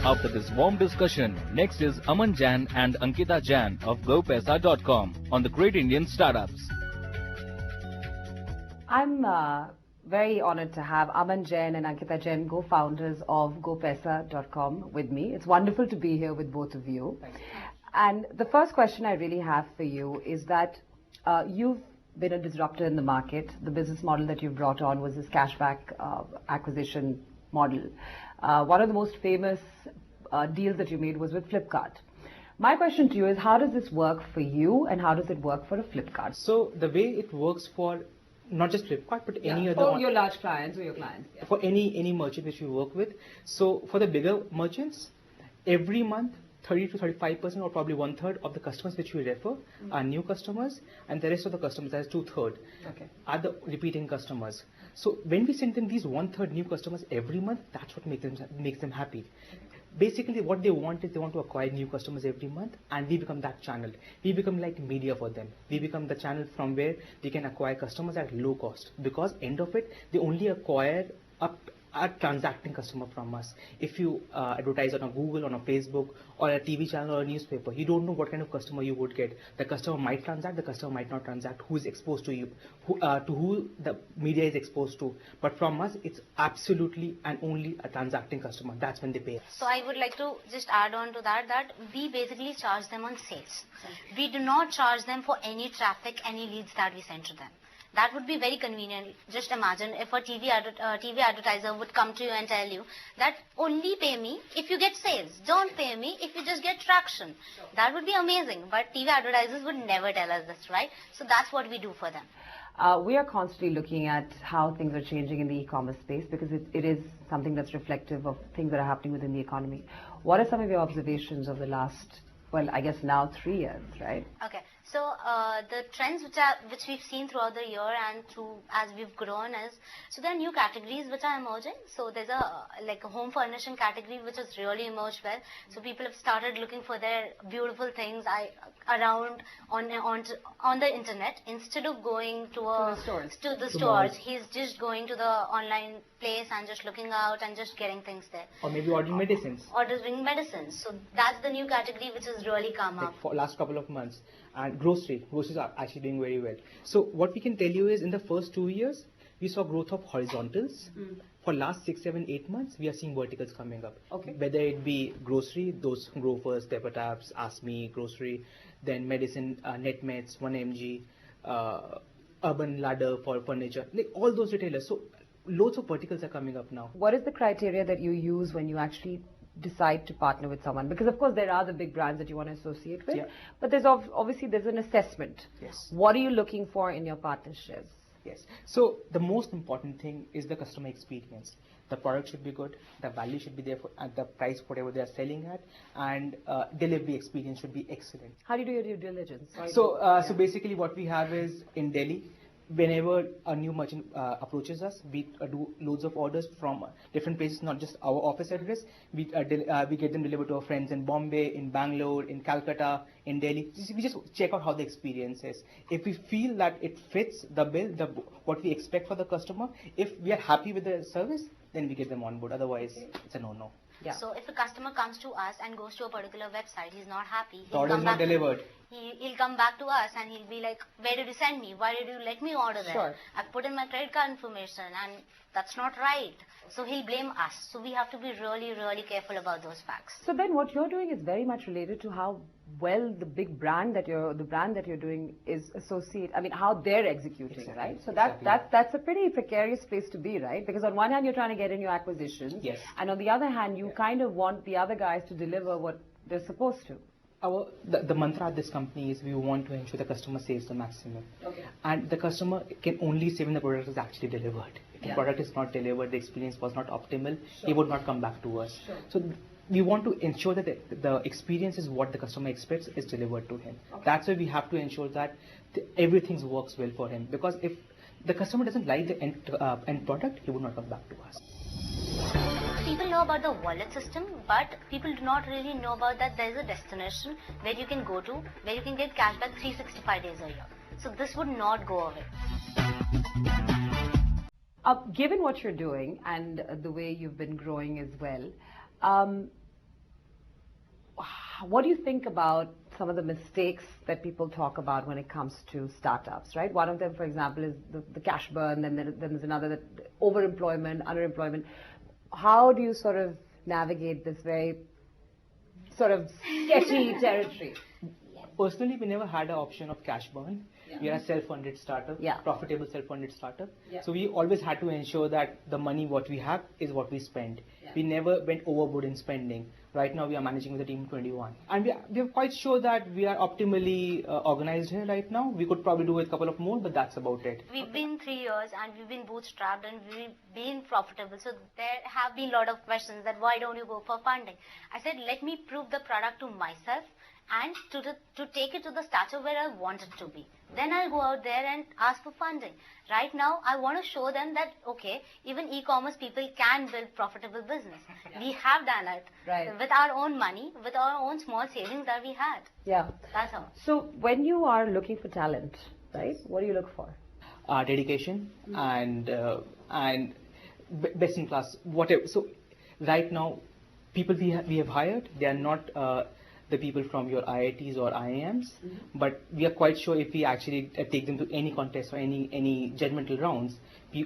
After this warm discussion, next is Aman Jain and Ankita Jain of GoPaisa.com on the Great Indian Startups. I'm very honored to have Aman Jain and Ankita Jain, co-founders of GoPaisa.com, with me. It's wonderful to be here with both of you. Thanks. And the first question I really have for you is that you've been a disruptor in the market. The business model that you've brought on was this cashback acquisition model. One of the most famous deals that you made was with Flipkart. My question to you is, how does this work for you and how does it work for a Flipkart? So the way it works for not just Flipkart, but any other for your large clients or your clients. Yeah. For any merchant which we work with. So for the bigger merchants, every month 30 to 35% or probably 1/3 of the customers which we refer are new customers, and the rest of the customers, that is 2/3, are the repeating customers. So when we send them these 1/3 new customers every month, that's what makes them happy. Basically what they want is they want to acquire new customers every month, and we become that channel. We become like media for them. We become the channel from where they can acquire customers at low cost, because end of it, they only acquire a transacting customer from us. If you advertise on a Google, on a Facebook, or a TV channel or a newspaper, you don't know what kind of customer you would get. The customer might transact, the customer might not transact, who is exposed to you, to who the media is exposed to. But from us, it's absolutely and only a transacting customer. That's when they pay us. So I would like to just add on to that we basically charge them on sales. We do not charge them for any traffic, any leads that we send to them. That would be very convenient. Just imagine if a TV advertiser would come to you and tell you that only pay me if you get sales. Don't pay me if you just get traction. Sure. That would be amazing. But TV advertisers would never tell us this, right? So that's what we do for them. We are constantly looking at how things are changing in the e-commerce space, because it is something that's reflective of things that are happening within the economy. What are some of your observations of the last, well, I guess now 3 years, right? Okay. So the trends which we've seen throughout the year and as we've grown is, so there are new categories which are emerging. So there's a home furnishing category which has really emerged well. So people have started looking for their beautiful things around on the internet, instead of going to the stores. He's just going to the online place and just looking out and just getting things there. Or maybe ordering medicines. Ordering medicines. So that's the new category which has really come up for last couple of months. And groceries are actually doing very well. So what we can tell you is, in the first 2 years, we saw growth of horizontals. For last 6, 7, 8 months, we are seeing verticals coming up. Okay. Whether it be grocery, those Grofers, Pepper Taps, Ask Me, grocery, then medicine, Netmeds, 1mg, Urban Ladder for furniture, like all those retailers. So loads of verticals are coming up now. What is the criteria that you use when you actually decide to partner with someone? Because of course there are the big brands that you want to associate with, but there's obviously there's an assessment. Yes. What are you looking for in your partnerships? Yes. So the most important thing is the customer experience. The product should be good, the value should be there at the price whatever they are selling at, and delivery experience should be excellent. How do you do your due diligence? So basically what we have is, in Delhi, whenever a new merchant approaches us, we do loads of orders from different places, not just our office address. We get them delivered to our friends in Bombay, in Bangalore, in Calcutta, in Delhi. We just check out how the experience is. If we feel that it fits the bill, what we expect for the customer, if we are happy with the service, then we get them on board. Otherwise, it's a no-no. Yeah. So if a customer comes to us and goes to a particular website, he's not happy. The order is not delivered. He'll come back to us and he'll be like, where did you send me? Why did you let me order there? Sure. I've put in my credit card information and that's not right. So he'll blame us. So we have to be really, really careful about those facts. So then what you're doing is very much related to how well the big brand that you're doing is how they're executing, exactly. Right? So that's a pretty precarious place to be, right? Because on one hand you're trying to get in your acquisitions, yes, and on the other hand you kind of want the other guys to deliver what they're supposed to. The mantra of this company is we want to ensure the customer saves the maximum. Okay. And the customer can only save when the product is actually delivered. If the product is not delivered, the experience was not optimal, he would not come back to us. Sure. So we want to ensure that the experience is what the customer expects is delivered to him. Okay. That's why we have to ensure that everything works well for him. Because if the customer doesn't like the end product, he would not come back to us. People know about the wallet system, but people do not really know about that there is a destination where you can go to, where you can get cashback 365 days a year. So this would not go away. Given what you're doing and the way you've been growing as well, what do you think about some of the mistakes that people talk about when it comes to startups, right? One of them, for example, is the cash burn, then there's another, that overemployment, underemployment. How do you sort of navigate this very sort of sketchy territory? Personally, we never had an option of cash burn. Yeah. We are a self-funded startup, Yeah. profitable self-funded startup. Yeah. So we always had to ensure that the money what we have is what we spend. Yeah. We never went overboard in spending. Right now we are managing with a team of 21. And we are quite sure that we are optimally organized here right now. We could probably do with a couple of more, but that's about it. We've been 3 years and we've been bootstrapped and we've been profitable. So there have been a lot of questions that why don't you go for funding? I said, let me prove the product to myself and to take it to the stature where I want it to be. Then I'll go out there and ask for funding. Right now, I want to show them that, okay, even e-commerce people can build profitable business. We have done it with our own money, with our own small savings that we had. Yeah. That's how. So when you are looking for talent, right, what do you look for? Dedication and best in class, whatever. So right now, people we have hired, they are not the people from your IITs or IIMs, but we are quite sure if we actually take them to any contest or any judgmental rounds,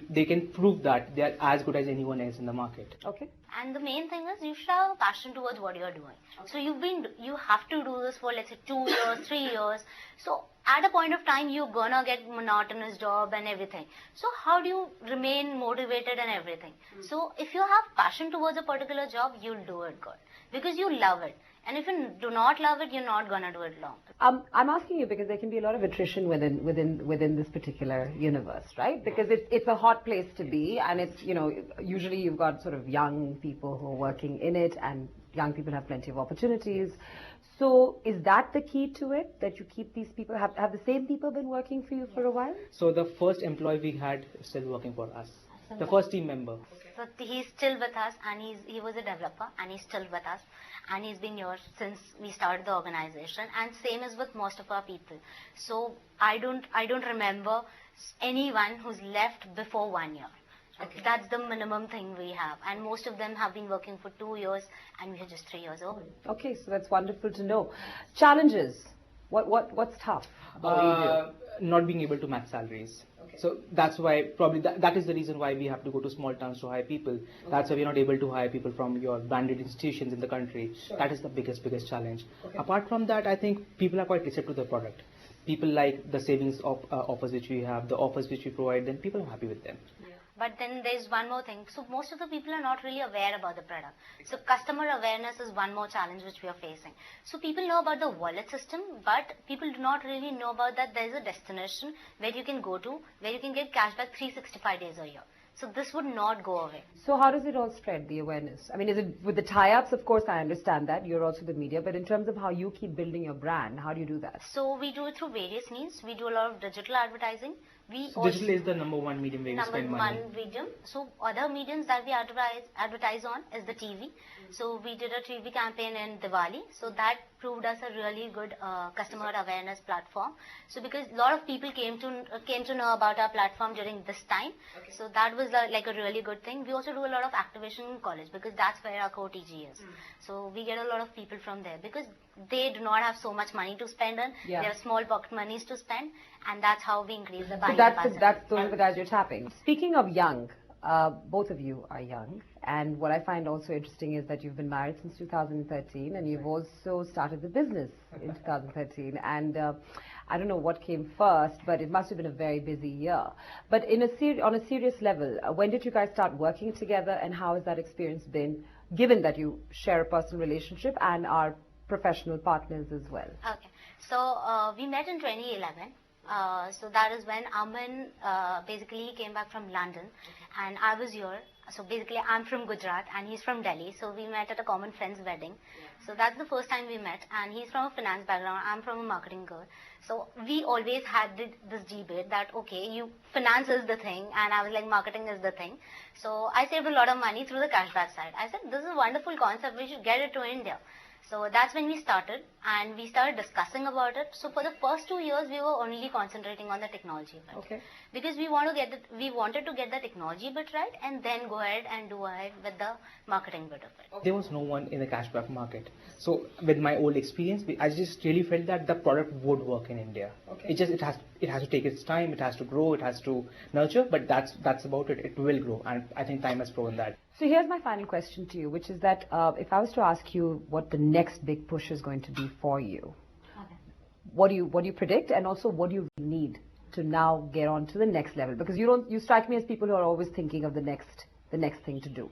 they can prove that they are as good as anyone else in the market. Okay. And the main thing is you should have a passion towards what you're doing. So you have to do this for, let's say, 2 years, 3 years. So at a point of time, you're gonna get monotonous job and everything. So how do you remain motivated and everything? So if you have passion towards a particular job, you'll do it good because you love it. And if you do not love it, you're not gonna do it long. I'm asking you because there can be a lot of attrition within this particular universe, right? Because it's a hot place to be, and it's, you know, usually you've got sort of young people who are working in it, and young people have plenty of opportunities. So is that the key to it, that you keep these people? Have the same people been working for you for a while? So the first employee we had is still working for us. The first team member. So he's still with us, and he was a developer, and he's still with us, and he's been here since we started the organization. And same as with most of our people. So I don't remember anyone who's left before 1 year. Okay. That's the minimum thing we have, and most of them have been working for 2 years, and we are just 3 years old. Okay, so that's wonderful to know. Challenges. What's tough? Not being able to match salaries. Okay. So that's why probably that is the reason why we have to go to small towns to hire people. Okay. That's why we're not able to hire people from your branded institutions in the country. Sure. That is the biggest challenge. Okay. Apart from that, I think people are quite receptive to the product. People like the savings offers which we have, the offers which we provide, then people are happy with them. But then there's one more thing. So most of the people are not really aware about the product. So customer awareness is one more challenge which we are facing. So people know about the wallet system, but people do not really know about that there's a destination where you can go to, where you can get cashback 365 days a year. So this would not go away. So how does it all spread, the awareness? I mean, is it with the tie-ups? Of course, I understand that. You're also the media. But in terms of how you keep building your brand, how do you do that? So we do it through various means. We do a lot of digital advertising. Digital is the number one medium where you spend money. Number one medium. So other mediums that we advertise on is the TV. So we did a TV campaign in Diwali. So that proved us a really good customer awareness platform. So because a lot of people came to know about our platform during this time. Okay. So that was like a really good thing. We also do a lot of activation in college because that's where our core TG is. So we get a lot of people from there because they do not have so much money to spend on. Yeah. They have small pocket monies to spend, and that's how we increase the buying capacity. Those are the guys you're tapping. Speaking of young, both of you are young, and what I find also interesting is that you've been married since 2013, and you've also started the business in 2013. And I don't know what came first, but it must have been a very busy year. But on a serious level, when did you guys start working together, and how has that experience been, given that you share a personal relationship and are professional partners as well? Okay, so we met in 2011. So that is when Aman basically came back from London, and I was here. So basically I'm from Gujarat and he's from Delhi. So we met at a common friend's wedding. So that's the first time we met, and he's from a finance background. I'm from a marketing girl. So we always had this debate that, okay, finance is the thing, and I was like, marketing is the thing. So I saved a lot of money through the cashback side. I said, this is a wonderful concept. We should get it to India. So that's when we started, and we started discussing about it. So for the first 2 years, we were only concentrating on the technology bit. Okay. Because we wanted to get the technology bit right, and then go ahead and do ahead with the marketing bit of it. There was no one in the cashback market. So with my old experience, I just really felt that the product would work in India. Okay. It has to take its time, it has to grow, it has to nurture, but that's about it. It will grow, and I think time has proven that. So here's my final question to you, which is that if I was to ask you what the next big push is going to be for you, what do you predict, and also what do you need to now get on to the next level? Because you strike me as people who are always thinking of the next thing to do.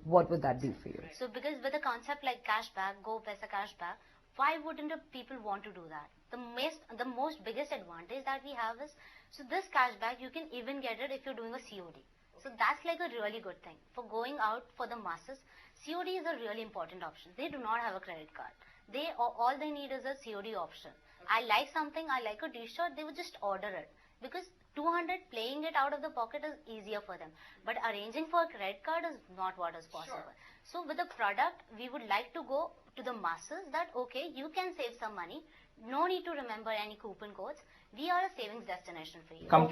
What would that be for you? So because with a concept like cashback, GoPaisa cashback, why wouldn't people want to do that? The most biggest advantage that we have is, so this cashback you can even get it if you're doing a COD. So that's like a really good thing. For going out for the masses, COD is a really important option. They do not have a credit card. All they need is a COD option. I like something, I like a t-shirt, they would just order it. Because 200 playing it out of the pocket is easier for them. But arranging for a credit card is not what is possible. Sure. So with the product, we would like to go to the masses that, okay, you can save some money. No need to remember any coupon codes. We are a savings destination for you. Come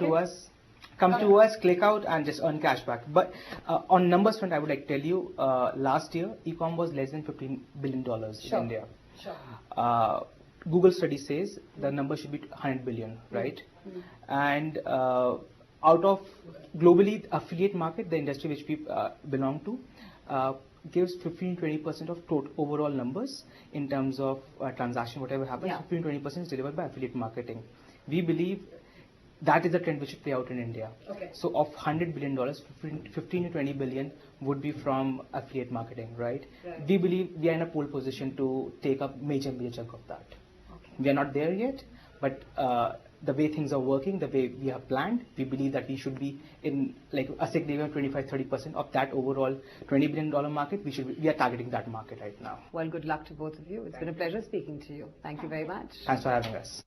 to us, click out and just earn cashback. But on numbers front, I would like to tell you, last year, e-com was less than $15 billion in India. Sure. Google study says the number should be 100 billion, right? Mm-hmm. And out of globally, affiliate market, the industry which we belong to, gives 15-20% of total overall numbers in terms of transaction, whatever happens. 15-20% is delivered by affiliate marketing. We believe that is the trend which should play out in India. Okay. So of $100 billion, 15 to 20 billion would be from affiliate marketing, right? We believe we are in a pole position to take up major chunk of that. Okay. We are not there yet, but the way things are working, the way we have planned, we believe that we should be in like a significant 25-30% of that overall $20 billion market. We are targeting that market right now. Well, good luck to both of you. It's been a pleasure speaking to you. Thank you very much. Thanks for having us.